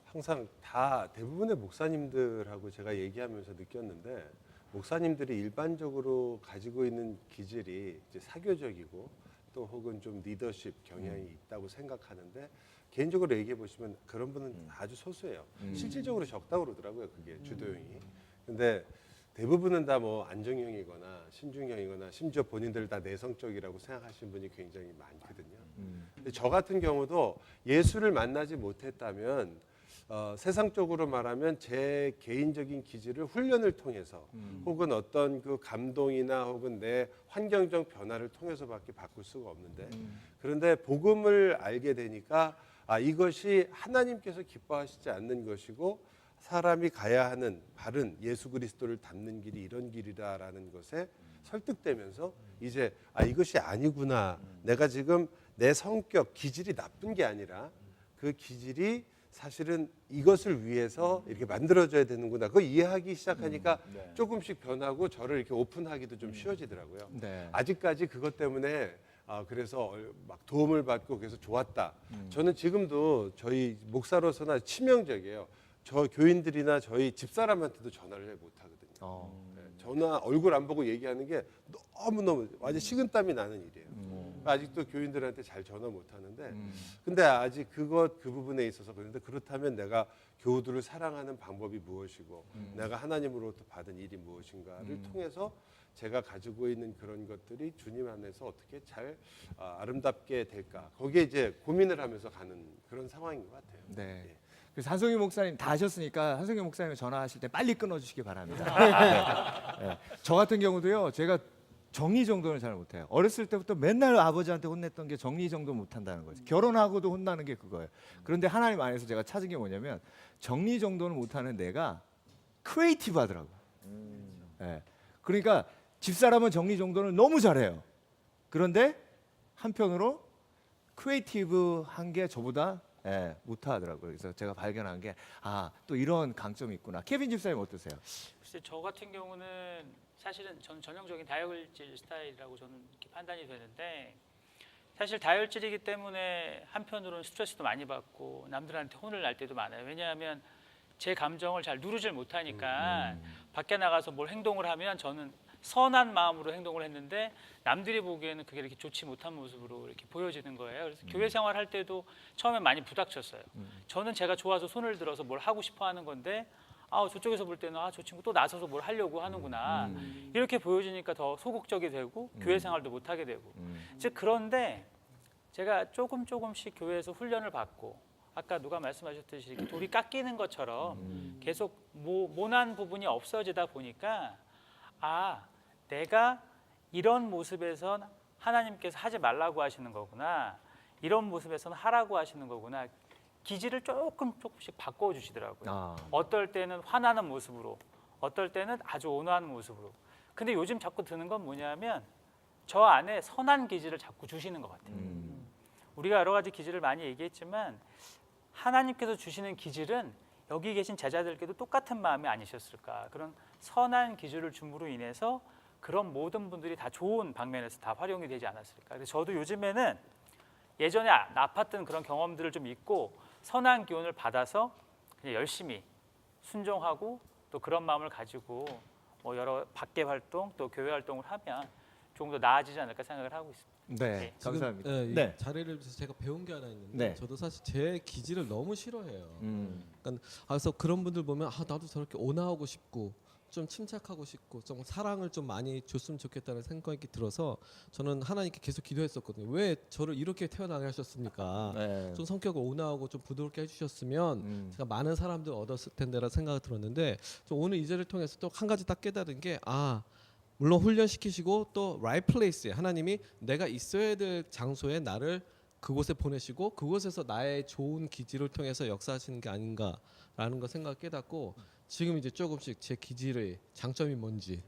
항상 다 대부분의 목사님들하고 제가 얘기하면서 느꼈는데 목사님들이 일반적으로 가지고 있는 기질이 이제 사교적이고 또 혹은 좀 리더십 경향이 있다고 생각하는데 개인적으로 얘기해 보시면 그런 분은 아주 소수예요. 실질적으로 적다고 그러더라고요. 그게 주도형이. 근데 대부분은 다 뭐 안정형이거나 신중형이거나 심지어 본인들 다 내성적이라고 생각하시는 분이 굉장히 많거든요. 근데 저 같은 경우도 예수를 만나지 못했다면 세상적으로 말하면 제 개인적인 기질을 훈련을 통해서 혹은 어떤 그 감동이나 혹은 내 환경적 변화를 통해서밖에 바꿀 수가 없는데 그런데 복음을 알게 되니까 이것이 하나님께서 기뻐하시지 않는 것이고 사람이 가야 하는 바른 예수 그리스도를 닮는 길이 이런 길이다라는 것에 설득되면서 이제 이것이 아니구나. 내가 지금 내 성격 기질이 나쁜 게 아니라 그 기질이 사실은 이것을 위해서 이렇게 만들어져야 되는구나. 그거 이해하기 시작하니까 조금씩 변하고 저를 이렇게 오픈하기도 좀 쉬워지더라고요. 네. 아직까지 그것 때문에 그래서 막 도움을 받고 그래서 좋았다. 저는 지금도 저희 목사로서나 치명적이에요. 저 교인들이나 저희 집사람한테도 전화를 못 하거든요. 네, 전화 얼굴 안 보고 얘기하는 게 너무너무 완전 식은땀이 나는 일이에요. 아직도 교인들한테 잘 전화 못 하는데 근데 아직 그 부분에 있어서 그런데 그렇다면 내가 교우들을 사랑하는 방법이 무엇이고 내가 하나님으로부터 받은 일이 무엇인가를 통해서 제가 가지고 있는 그런 것들이 주님 안에서 어떻게 잘 아름답게 될까 거기에 이제 고민을 하면서 가는 그런 상황인 것 같아요. 네. 예. 그래서 한성규 목사님 다 하셨으니까 한성규 목사님 전화하실 때 빨리 끊어주시기 바랍니다. 네. 네. 저 같은 경우도요. 제가 정리정돈을 잘 못해요. 어렸을 때부터 맨날 아버지한테 혼냈던 게 정리정돈 못한다는 거죠. 결혼하고도 혼나는 게 그거예요. 그런데 하나님 안에서 제가 찾은 게 뭐냐면 정리정돈을 못하는 내가 크리에이티브 하더라고요. 네. 그러니까 집사람은 정리정돈을 너무 잘해요. 그런데 한편으로 크리에이티브한 게 저보다 못하더라고요. 그래서 제가 발견한 게 또 이런 강점이 있구나. 케빈 집사님 어떠세요? 글쎄 저 같은 경우는 사실은 저는 전형적인 다혈질 스타일이라고 저는 이렇게 판단이 되는데 사실 다혈질이기 때문에 한편으로는 스트레스도 많이 받고 남들한테 혼을 날 때도 많아요. 왜냐하면 제 감정을 잘 누르질 못하니까 밖에 나가서 뭘 행동을 하면 저는 선한 마음으로 행동을 했는데 남들이 보기에는 그게 이렇게 좋지 못한 모습으로 이렇게 보여지는 거예요. 그래서 교회 생활할 때도 처음에 많이 부닥쳤어요. 저는 제가 좋아서 손을 들어서 뭘 하고 싶어 하는 건데 저쪽에서 볼 때는 저 친구 또 나서서 뭘 하려고 하는구나. 이렇게 보여지니까 더 소극적이 되고 교회 생활도 못 하게 되고. 즉 그런데 제가 조금씩 교회에서 훈련을 받고 아까 누가 말씀하셨듯이 이렇게 돌이 깎이는 것처럼 계속 모난 부분이 없어지다 보니까 내가 이런 모습에선 하나님께서 하지 말라고 하시는 거구나. 이런 모습에서는 하라고 하시는 거구나. 기질을 조금씩 바꿔주시더라고요. 어떨 때는 화나는 모습으로, 어떨 때는 아주 온화한 모습으로. 근데 요즘 자꾸 드는 건 뭐냐면 저 안에 선한 기질을 자꾸 주시는 것 같아요. 우리가 여러 가지 기질을 많이 얘기했지만 하나님께서 주시는 기질은 여기 계신 제자들께도 똑같은 마음이 아니셨을까. 그런 선한 기질을 줌으로 인해서 그런 모든 분들이 다 좋은 방면에서 다 활용이 되지 않았을까. 그래서 저도 요즘에는 예전에 아팠던 그런 경험들을 좀 잊고 선한 기운을 받아서 그냥 열심히 순종하고 또 그런 마음을 가지고 여러 밖에 활동 또 교회 활동을 하면 조금 더 나아지지 않을까 생각을 하고 있습니다. 네, 감사합니다. 이 네. 자리를 비해서 제가 배운 게 하나 있는데 네. 저도 사실 제 기질을 너무 싫어해요. 그러니까 그래서 그런 분들 보면 나도 저렇게 온화하고 싶고 좀 침착하고 싶고 좀 사랑을 좀 많이 줬으면 좋겠다는 생각이 들어서 저는 하나님께 계속 기도했었거든요. 왜 저를 이렇게 태어나게 하셨습니까? 네. 좀 성격을 온화하고 좀 부드럽게 해주셨으면 제가 많은 사람들 얻었을 텐데라는 생각이 들었는데 좀 오늘 이 자리를 통해서 또 한 가지 딱 깨달은 게 물론 훈련시키시고 또 right place에 하나님이 내가 있어야 될 장소에 나를 그곳에 보내시고 그곳에서 나의 좋은 기질을 통해서 역사하시는 게 아닌가라는 거 생각을 깨닫고 지금 이제 조금씩 제 기질의 장점이 뭔지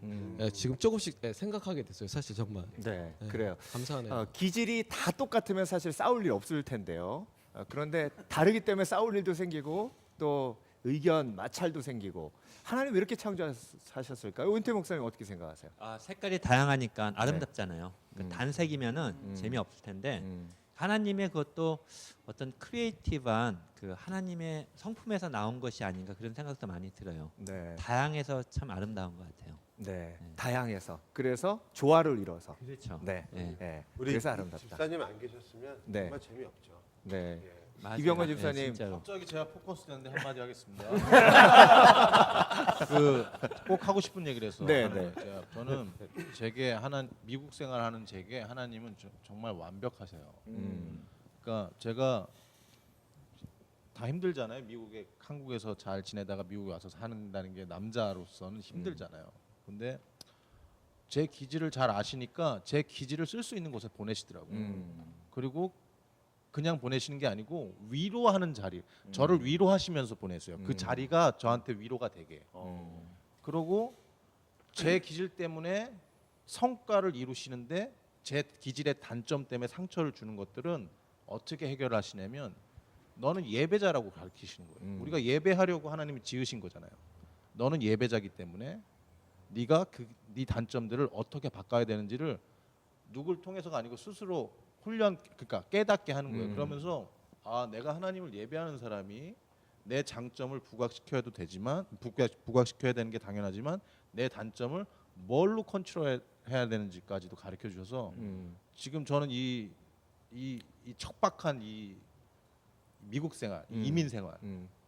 지금 조금씩 생각하게 됐어요. 사실 정말. 네, 그래요. 감사하네요. 기질이 다 똑같으면 사실 싸울 일 없을 텐데요. 그런데 다르기 때문에 싸울 일도 생기고 또 의견 마찰도 생기고 하나님 왜 이렇게 창조하셨을까요? 은퇴 목사님 어떻게 생각하세요? 색깔이 다양하니까 아름답잖아요. 단색이면은 재미없을 텐데 하나님의 그것도 어떤 크리에이티브한 그 하나님의 성품에서 나온 것이 아닌가 그런 생각도 많이 들어요. 네. 다양해서 참 아름다운 것 같아요. 네, 다양해서 그래서 조화를 이뤄서 그렇죠. 네, 네. 네. 우리 그래서 아름답다. 집사님 안 계셨으면 네. 정말 재미없죠. 네. 예. 맞아요. 이병헌 집사님 갑자기 제가 포커스 되는데 한마디 하겠습니다. 꼭 하고 싶은 얘기를 해서. 네, 네. 저는 제게 미국 생활하는 제게 하나님은 정말 완벽하세요. 그러니까 제가 다 힘들잖아요. 한국에서 잘 지내다가 미국에 와서 사는다는 게 남자로서는 힘들잖아요. 근데 제 기질을 잘 아시니까 제 기질을 쓸 수 있는 곳에 보내시더라고요. 그리고 그냥 보내시는 게 아니고 위로하는 자리, 저를 위로하시면서 보내세요. 그 자리가 저한테 위로가 되게. 그리고 제 기질 때문에 성과를 이루시는데 제 기질의 단점 때문에 상처를 주는 것들은 어떻게 해결하시냐면 너는 예배자라고 가르치시는 거예요. 우리가 예배하려고 하나님이 지으신 거잖아요. 너는 예배자기 때문에 네가 네 단점들을 어떻게 바꿔야 되는지를 누굴 통해서가 아니고 스스로 훈련, 그러니까 깨닫게 하는 거예요. 그러면서 아, 내가 하나님을 예배하는 사람이 내 장점을 부각시켜도 되지만 부각시켜야 되는 게 당연하지만 내 단점을 뭘로 컨트롤해야 되는지까지도 가르쳐 주셔서 지금 저는 이 척박한 이 미국 생활, 이민 생활,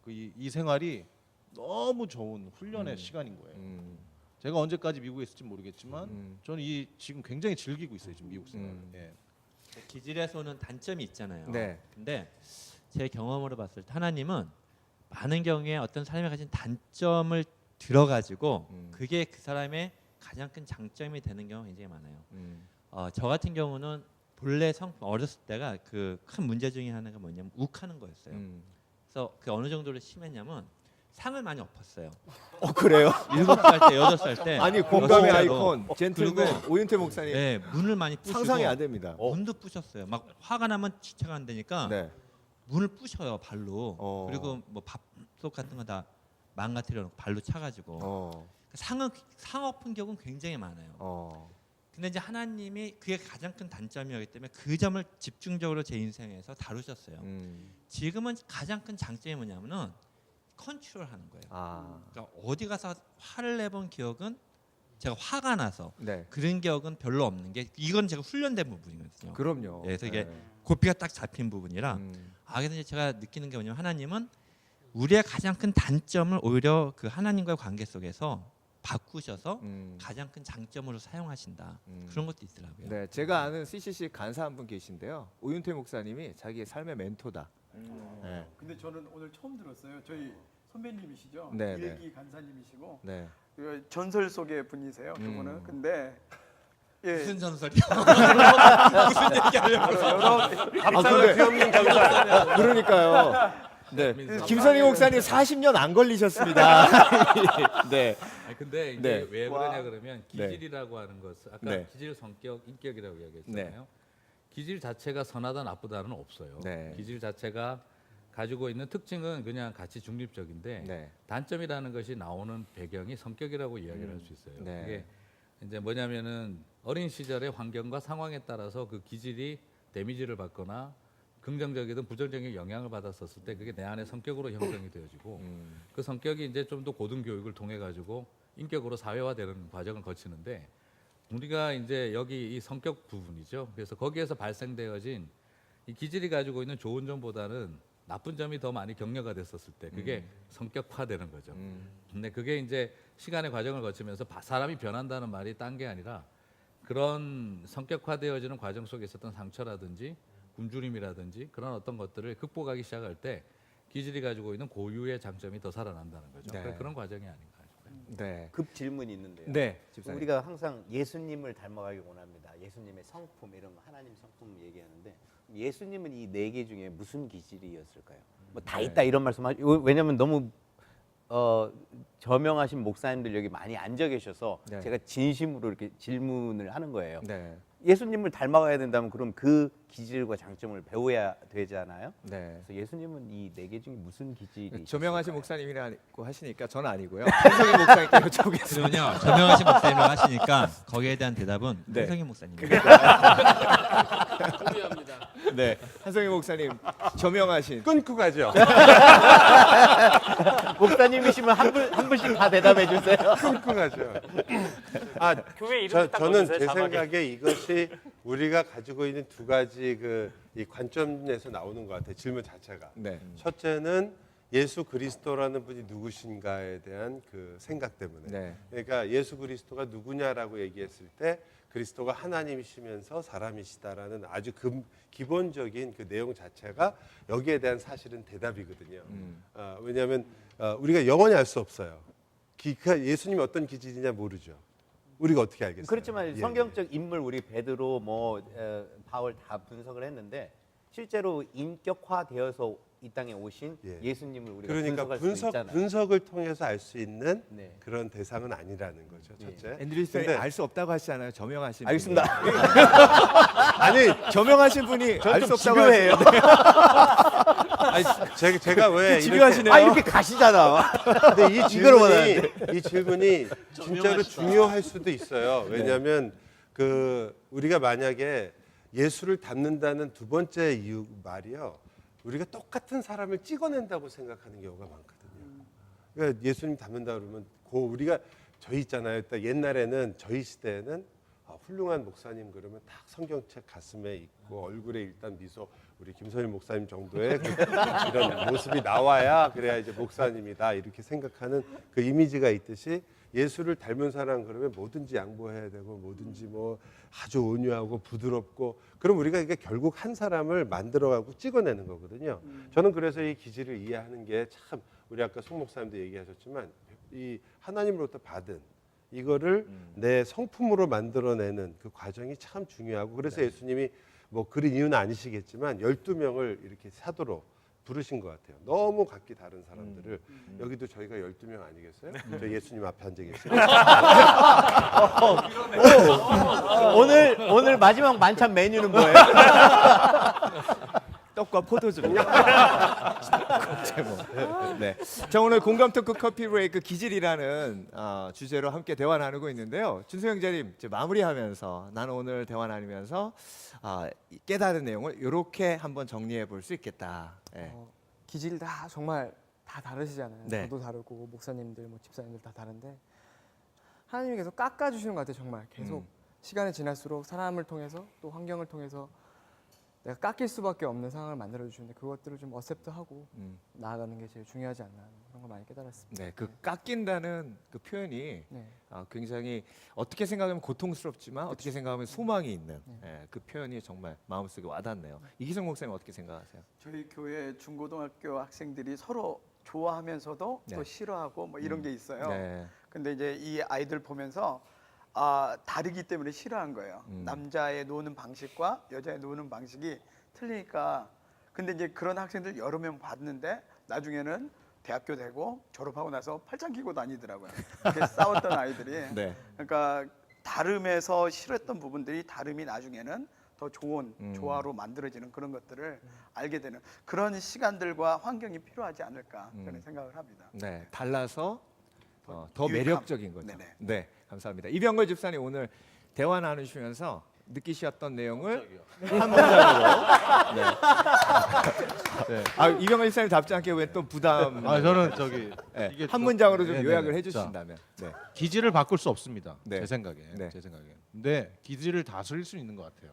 이 생활이 너무 좋은 훈련의 시간인 거예요. 제가 언제까지 미국에 있을지 모르겠지만 저는 지금 굉장히 즐기고 있어요. 지금 미국 생활. 예. 기질에서는 단점이 있잖아요. 네. 근데 제 경험으로 봤을 때 하나님은 많은 경우에 어떤 사람이 가진 단점을 들어가지고 그게 그 사람의 가장 큰 장점이 되는 경우가 굉장히 많아요. 저 같은 경우는 본래 성품 어렸을 때가 그 큰 문제 중에 하나가 뭐냐면 욱하는 거였어요. 그래서 그 어느 정도로 심했냐면 상을 많이 엎었어요. 그래요? 7살 때, 8살 때. 아니 공감의 6살 때도. 아이콘 젠틀맨 오윤태 목사님. 네, 문을 많이 부시고 상상이 안 됩니다. 문도 부셨어요. 막 화가 나면 지체가 안 되니까 네. 문을 부셔요, 발로. 그리고 뭐 밥솥 같은 거 다 망가뜨려 놓고 발로 차가지고. 상 엎은 경우는 굉장히 많아요. 근데 이제 하나님이 그게 가장 큰 단점이었기 때문에 그 점을 집중적으로 제 인생에서 다루셨어요. 지금은 가장 큰 장점이 뭐냐면은 컨트롤하는 거예요. 그러니까 어디 가서 화를 내본 기억은 제가 화가 나서 네. 그런 기억은 별로 없는 게 이건 제가 훈련된 부분이거든요. 그럼요. 그래서 이게 네. 고삐가 딱 잡힌 부분이라 그래서 이제 제가 느끼는 게 뭐냐면 하나님은 우리의 가장 큰 단점을 오히려 그 하나님과의 관계 속에서 바꾸셔서 가장 큰 장점으로 사용하신다. 그런 것도 있더라고요. 네, 제가 아는 CCC 간사 한 분 계신데요. 오윤태 목사님이 자기의 삶의 멘토다. 네. 근데 저는 오늘 처음 들었어요. 저희 선배님이시죠. 네, 일기 네. 간사님이시고 네. 그 전설 속의 분이세요. 그분은. 근데 예. 무슨 전설이요? 무슨 얘기하려고? 밥상을 뒤엎는 전설. 그러니까요. 네. 김선희 목사님 40년 안 걸리셨습니다. 네. 아니, 근데 이제 네. 왜 그러냐 그러면 기질이라고 하는 것은 아까 네. 기질, 성격, 인격이라고 이야기했잖아요. 기질 자체가 선하다 나쁘다는 없어요. 네. 기질 자체가 가지고 있는 특징은 그냥 같이 중립적인데 네. 단점이라는 것이 나오는 배경이 성격이라고 이야기를 할 수 있어요. 네. 그게 이제 뭐냐면은 어린 시절의 환경과 상황에 따라서 그 기질이 데미지를 받거나 긍정적이든 부정적인 영향을 받았었을 때 그게 내 안의 성격으로 형성이 되어지고 그 성격이 이제 좀 더 고등 교육을 통해 가지고 인격으로 사회화되는 과정을 거치는데 우리가 이제 여기 이 성격 부분이죠. 그래서 거기에서 발생되어진 이 기질이 가지고 있는 좋은 점보다는 나쁜 점이 더 많이 격려가 됐었을 때 그게 성격화되는 거죠. 근데 그게 이제 시간의 과정을 거치면서 사람이 변한다는 말이 딴 게 아니라 그런 성격화되어지는 과정 속에 있었던 상처라든지 굶주림이라든지 그런 어떤 것들을 극복하기 시작할 때 기질이 가지고 있는 고유의 장점이 더 살아난다는 거죠. 네. 그런 과정이 아닌가 싶어요. 네. 급 질문이 있는데요. 네. 집사님. 우리가 항상 예수님을 닮아가기 원합니다. 예수님의 성품 이런 하나님 성품 얘기하는데 예수님은 이 4개 중에 무슨 기질이었을까요? 뭐 다 네. 있다 이런 말씀하시. 왜냐하면 너무 저명하신 목사님들 여기 많이 앉아 계셔서 네. 제가 진심으로 이렇게 질문을 하는 거예요. 네. 예수님을 닮아가야 된다면 그럼 그 기질과 장점을 배워야 되잖아요. 네. 그래서 예수님은 이 4개 중에 무슨 기질이 조명하신 목사님이라고 하시니까 저는 아니고요. 한성희 목사님께 여쭤보겠습니다. 그러면요, 저명하신 목사님으로 하시니까 거기에 대한 대답은 네. 한성희 목사님. 동의합니다. 네. 한성희 목사님 저명하신 끊고 가죠. 목사님이시면 한 분씩 다 대답해 주세요. 끊고 가죠. 아, 교회 이름 딱 저는 넣어주세요, 제 자막에. 생각에 이것이 우리가 가지고 있는 두 가지 이 관점에서 나오는 것 같아요. 질문 자체가. 네. 첫째는 예수 그리스도라는 분이 누구신가에 대한 그 생각 때문에. 네. 그러니까 예수 그리스도가 누구냐라고 얘기했을 때 그리스도가 하나님이시면서 사람이시다라는 아주 기본적인 그 내용 자체가 여기에 대한 사실은 대답이거든요. 왜냐하면 우리가 영원히 알 수 없어요. 예수님이 어떤 기질이냐 모르죠. 우리가 어떻게 알겠어요? 그렇지만 예, 성경적 인물 우리 베드로 바울 다 분석을 했는데 실제로 인격화되어서 이 땅에 오신 예. 예수님을 우리가 그러니까 분석할 수 있잖아요. 분석을 통해서 알 수 있는 네. 그런 대상은 아니라는 거죠. 첫째. 앤드류 스톤이 근데- 알 수 없다고 하시잖아요. 저명하신 알겠습니다. 분이. 아니 저명하신 분이 알 수 없다고 집요해요. 아니, 제가 왜 집요하시네요. 아 이렇게 가시잖아. 근데 이걸 원하는데. 이 질문이 진짜로 중요할 수도 있어요. 왜냐하면 그 우리가 만약에 예수를 닮는다는 두 번째 이유 말이요. 우리가 똑같은 사람을 찍어낸다고 생각하는 경우가 많거든요. 그러니까 예수님 닮는다 그러면 우리가 저희 있잖아요. 딱 옛날에는 저희 시대에는 훌륭한 목사님 그러면 딱 성경책 가슴에 있고 얼굴에 일단 미소 우리 김선일 목사님 정도의 이런 모습이 나와야 그래야 이제 목사님이다 이렇게 생각하는 그 이미지가 있듯이 예수를 닮은 사람 그러면 뭐든지 양보해야 되고 뭐든지 뭐 아주 온유하고 부드럽고 그럼 우리가 이게 결국 한 사람을 만들어가고 찍어내는 거거든요. 저는 그래서 이 기질을 이해하는 게 참 우리 아까 송 목사님도 얘기하셨지만 이 하나님으로부터 받은 이거를 내 성품으로 만들어내는 그 과정이 참 중요하고 그래서 예수님이 뭐 그런 이유는 아니시겠지만 12명을 이렇게 사도로 부르신 것 같아요. 너무 각기 다른 사람들을 여기도 저희가 12명 아니겠어요? 저 예수님 앞에 앉아 계시고 오늘 마지막 만찬 메뉴는 뭐예요? 떡과 포도주입니다. 제목. 네. 자 오늘 공감 토크 커피 브레이크 기질이라는 주제로 함께 대화 나누고 있는데요. 준수 형제님 이제 마무리하면서 나는 오늘 대화 나누면서 깨달은 내용을 이렇게 한번 정리해 볼 수 있겠다. 네. 기질 다 정말 다 다르시잖아요. 네. 저도 다르고 목사님들, 뭐 집사님들 다 다른데 하나님이 계속 깎아주시는 것 같아요. 정말 계속 시간이 지날수록 사람을 통해서 또 환경을 통해서 내가 깎일 수밖에 없는 상황을 만들어 주시는데 그것들을 좀 어셉트하고 나아가는 게 제일 중요하지 않나 그런 거 많이 깨달았습니다. 네, 그 깎인다는 그 표현이 네. 굉장히 어떻게 생각하면 고통스럽지만 어떻게 생각하면 소망이 있는 그 표현이 정말 마음속에 와닿네요. 이기성 목사님 어떻게 생각하세요? 저희 교회 중고등학교 학생들이 서로 좋아하면서도 네. 또 싫어하고 뭐 이런 게 있어요. 네. 근데 이제 이 아이들 보면서 다르기 때문에 싫어한 거예요. 남자의 노는 방식과 여자의 노는 방식이 틀리니까. 근데 이제 그런 학생들 여러 명 봤는데 나중에는 대학교 되고 졸업하고 나서 팔짱 끼고 다니더라고요. 그렇게 싸웠던 아이들이. 네. 그러니까 다름에서 싫었던 부분들이 다름이 나중에는 더 좋은 조화로 만들어지는 그런 것들을 알게 되는 그런 시간들과 환경이 필요하지 않을까 저는 생각을 합니다. 네, 달라서 더 유익함. 매력적인 거죠. 네네. 네, 감사합니다. 이병걸 집사님 오늘 대화 나누시면서 느끼셨던 내용을 한 문장으로. 네. 이병걸 집사님 답지 않게 왜 또 부담? 저는 저기 네, 이게 한 문장으로 좀 네네. 요약을 자, 해주신다면. 네. 기질을 바꿀 수 없습니다. 네. 제 생각에. 네. 제 생각에. 근데 기질을 다스릴 수 있는 것 같아요.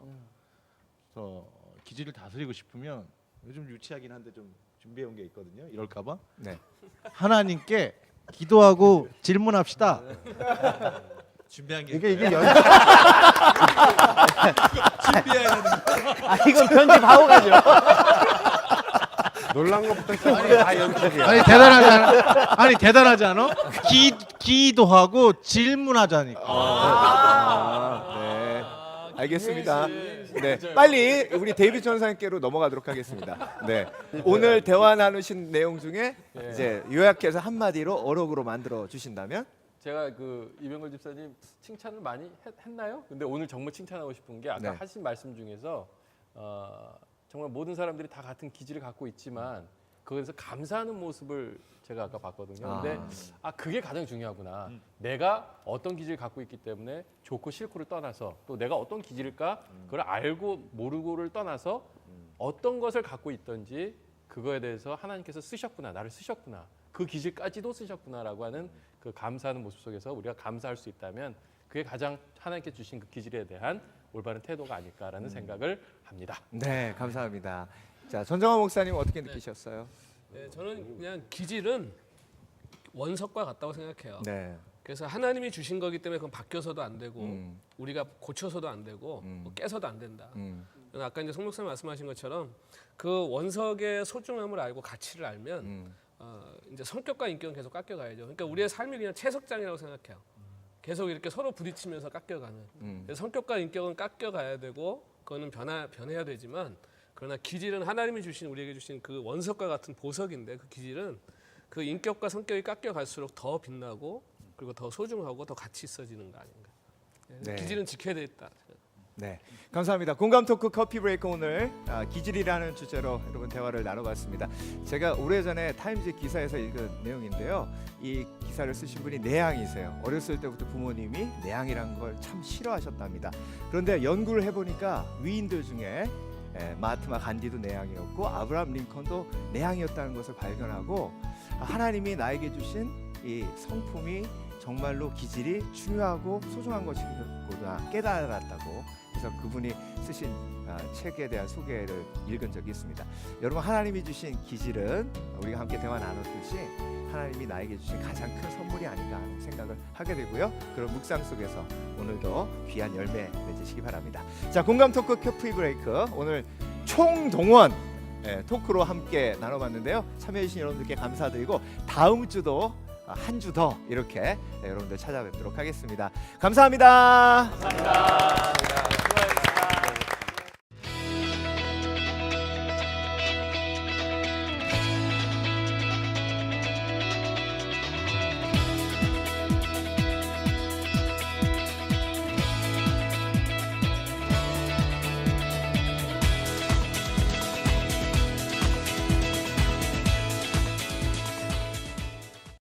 그래서 기질을 다스리고 싶으면 요즘 유치하긴 한데 좀 준비해 온 게 있거든요. 이럴까봐. 네. 하나님께 기도하고 질문합시다. 준비한 게 이게 이건 편집하고 가죠. 놀란 것부터 시작해 다 연출이야. 아니 대단하지 않아? 기도하고 질문하자니까. 네. 알겠습니다. 네, 빨리 우리 데이비드 전사님께로 넘어가도록 하겠습니다. 네, 오늘 대화 나누신 내용 중에 이제 요약해서 한마디로 어록으로 만들어 주신다면? 제가 그 이병걸 집사님 칭찬을 많이 했나요? 근데 오늘 정말 칭찬하고 싶은 게 아까 네. 하신 말씀 중에서 정말 모든 사람들이 다 같은 기질을 갖고 있지만 그거에서 감사하는 모습을 제가 아까 봤거든요. 근데 그게 가장 중요하구나. 내가 어떤 기질을 갖고 있기 때문에 좋고 싫고를 떠나서 또 내가 어떤 기질일까 그걸 알고 모르고를 떠나서 어떤 것을 갖고 있든지 그거에 대해서 하나님께서 쓰셨구나, 나를 쓰셨구나, 그 기질까지도 쓰셨구나라고 하는 그 감사하는 모습 속에서 우리가 감사할 수 있다면 그게 가장 하나님께 주신 그 기질에 대한 올바른 태도가 아닐까라는 생각을 합니다. 네, 감사합니다. 자, 전정환 목사님 어떻게 느끼셨어요? 네, 저는 그냥 기질은 원석과 같다고 생각해요. 네. 그래서 하나님이 주신 거기 때문에 그건 바뀌어서도 안 되고 우리가 고쳐서도 안 되고 뭐 깨서도 안 된다. 아까 이제 송 목사님 말씀하신 것처럼 그 원석의 소중함을 알고 가치를 알면 이제 성격과 인격은 계속 깎여가야죠. 그러니까 우리의 삶이 그냥 채석장이라고 생각해요. 계속 이렇게 서로 부딪히면서 깎여가는. 그래서 성격과 인격은 깎여가야 되고 그거는 변해야 되지만 그러나 기질은 하나님이 주신 우리에게 주신 그 원석과 같은 보석인데 그 기질은 그 인격과 성격이 깎여 갈수록 더 빛나고 그리고 더 소중하고 더 가치 있어지는 거 아닌가. 네. 기질은 지켜야 되겠다. 네, 감사합니다. 공감 토크 커피 브레이크 오늘 기질이라는 주제로 여러분 대화를 나눠봤습니다. 제가 오래전에 타임즈 기사에서 읽은 내용인데요. 이 기사를 쓰신 분이 내향이세요. 어렸을 때부터 부모님이 내향이란 걸 참 싫어하셨답니다. 그런데 연구를 해보니까 위인들 중에 마하트마 간디도 내향이었고 아브라함 링컨도 내향이었다는 것을 발견하고 하나님이 나에게 주신 이 성품이 정말로 기질이 중요하고 소중한 것이구나 깨달았다고. 그래서 그분이 쓰신 책에 대한 소개를 읽은 적이 있습니다. 여러분 하나님이 주신 기질은 우리가 함께 대화 나눴듯이 하나님이 나에게 주신 가장 큰 선물이 아닌가 하는 생각을 하게 되고요. 그런 묵상 속에서 오늘도 귀한 열매 맺으시기 바랍니다. 자, 공감 토크 커피 브레이크 오늘 총동원 토크로 함께 나눠봤는데요. 참여해주신 여러분들께 감사드리고 다음 주도 한 주 더 이렇게 여러분들 찾아뵙도록 하겠습니다. 감사합니다. 감사합니다.